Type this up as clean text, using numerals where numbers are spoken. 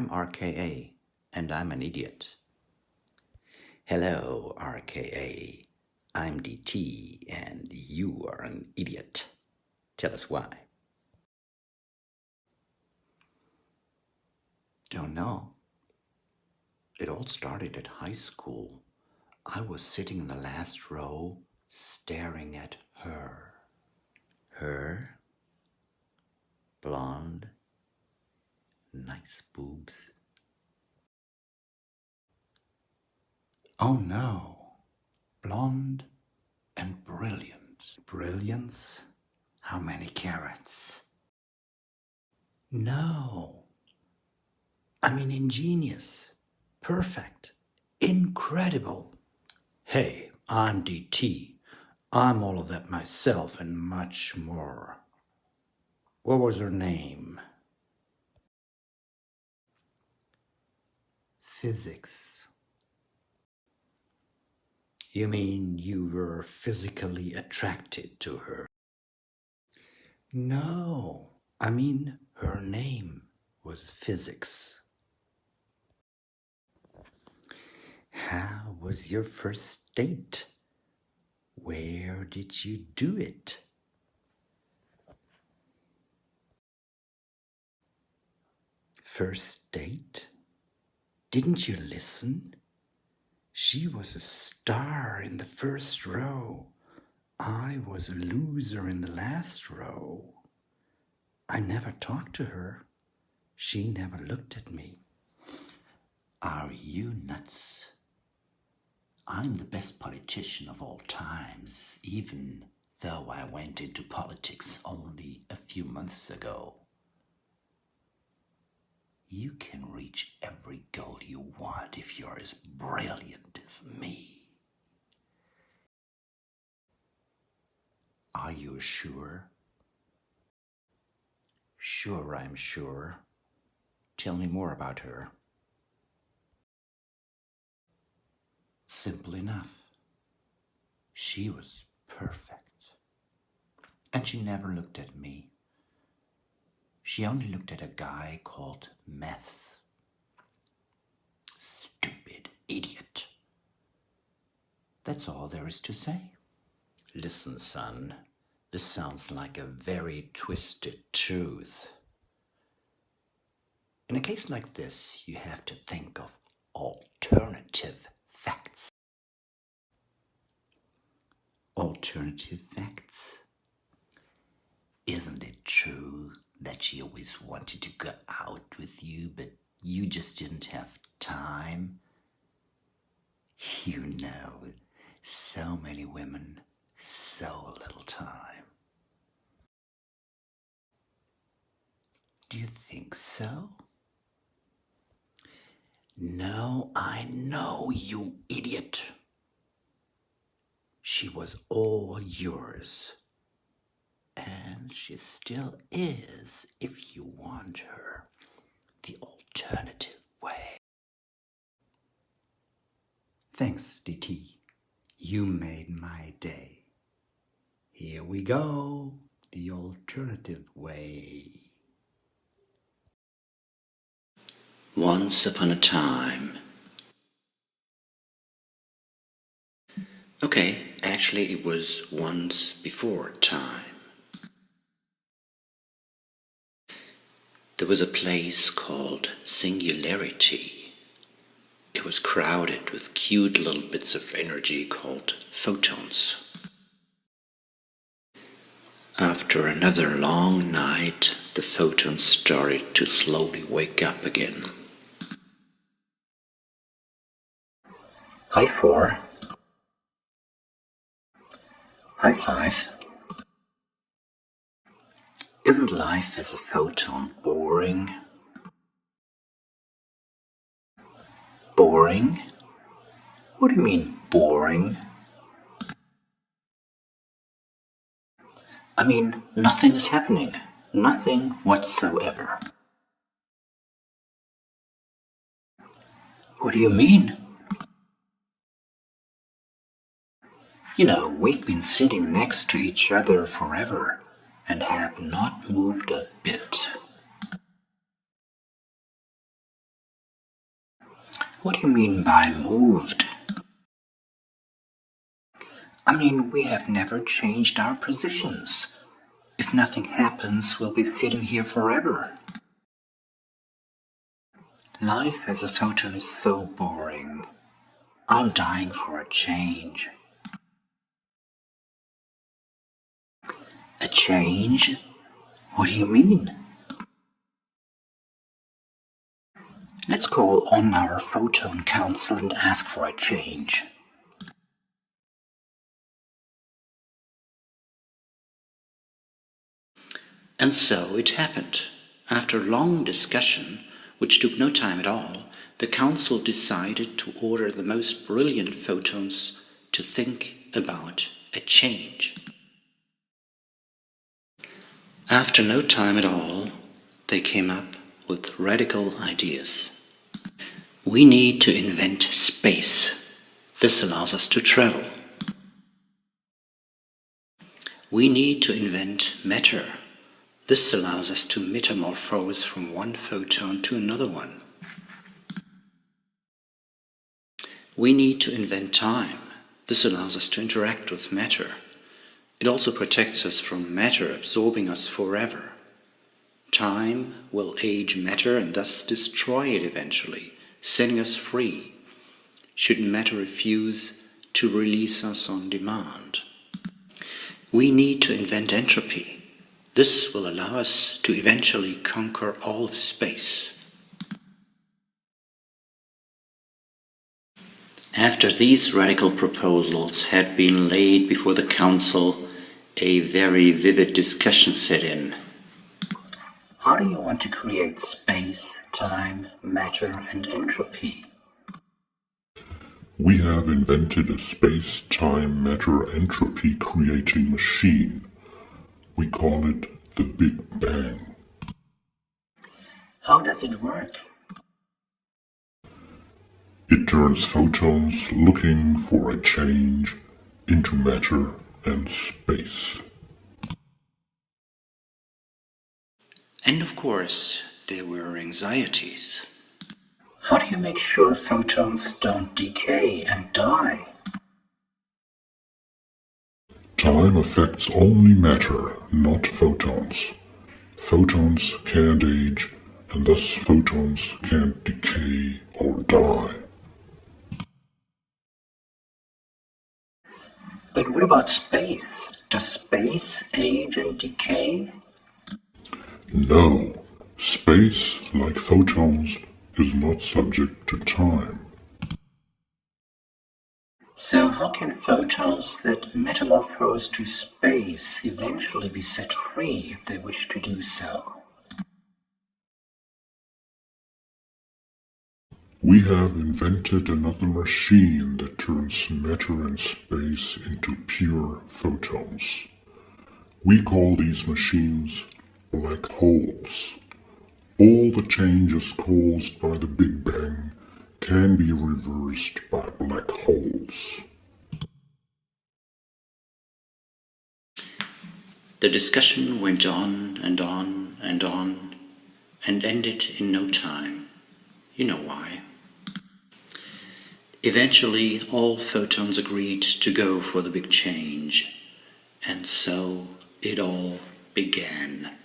I'm RKA, and I'm an idiot. Hello, RKA. I'm DT, and you are an idiot. Tell us why. Don't know. It all started at high school. I was sitting in the last row, staring at her. Her? Blonde? Nice boobs. Oh no. Blonde and brilliant. Brilliance? How many carats? No. I mean ingenious. Perfect. Incredible. Hey, I'm DT. I'm all of that myself and much more. What was her name? Physics. You mean you were physically attracted to her? No, I mean her name was Physics. How was your first date? Where did you do it? First date? Didn't you listen? She was a star in the first row. I was a loser in the last row. I never talked to her. She never looked at me. Are you nuts? I'm the best politician of all times, even though I went into politics only a few months ago. You can reach every goal you want if you're as brilliant as me. Are you sure? Sure, I'm sure. Tell me more about her. Simple enough. She was perfect. And she never looked at me. She only looked at a guy called Meth. Stupid idiot. That's all there is to say. Listen, son, this sounds like a very twisted truth. In a case like this, you have to think of alternative facts. Alternative facts? Isn't it true that she always wanted to go out with you, but you just didn't have time? You know, so many women, so little time. Do you think so? No, I know, you idiot. She was all yours. And she still is, if you want her, the alternative way. Thanks, DT. You made my day. Here we go, the alternative way. Once upon a time. Okay, actually it was once before time. There was a place called Singularity. It was crowded with cute little bits of energy called photons. After another long night, the photons started to slowly wake up again. Hi, 4. High 5. Isn't life as a photon boring? Boring? What do you mean, boring? I mean, nothing is happening. Nothing whatsoever. What do you mean? You know, we've been sitting next to each other forever and have not moved a bit. What do you mean by moved? I mean, we have never changed our positions. If nothing happens, we'll be sitting here forever. Life as a photon is so boring. I'm dying for a change. A change? What do you mean? Let's call on our photon council and ask for a change. And so it happened. After long discussion, which took no time at all, the council decided to order the most brilliant photons to think about a change. After no time at all, they came up with radical ideas. We need to invent space. This allows us to travel. We need to invent matter. This allows us to metamorphose from one photon to another one. We need to invent time. This allows us to interact with matter. It also protects us from matter absorbing us forever. Time will age matter and thus destroy it eventually, setting us free, should matter refuse to release us on demand. We need to invent entropy. This will allow us to eventually conquer all of space. After these radical proposals had been laid before the council, a very vivid discussion set in. How do you want to create space, time, matter, and entropy? We have invented a space-time-matter-entropy creating machine. We call it the Big Bang. How does it work? It turns photons looking for a change into matter and space. And of course, there were anxieties. How do you make sure photons don't decay and die? Time affects only matter, not photons. Photons can't age, and thus photons can't decay or die. But what about space? Does space age and decay? No, space, like photons, is not subject to time. So how can photons that metamorphose to space eventually be set free if they wish to do so? We have invented another machine that turns matter and space into pure photons. We call these machines black holes. All the changes caused by the Big Bang can be reversed by black holes. The discussion went on and on and on, and ended in no time. You know why. Eventually, all photons agreed to go for the big change, and so it all began.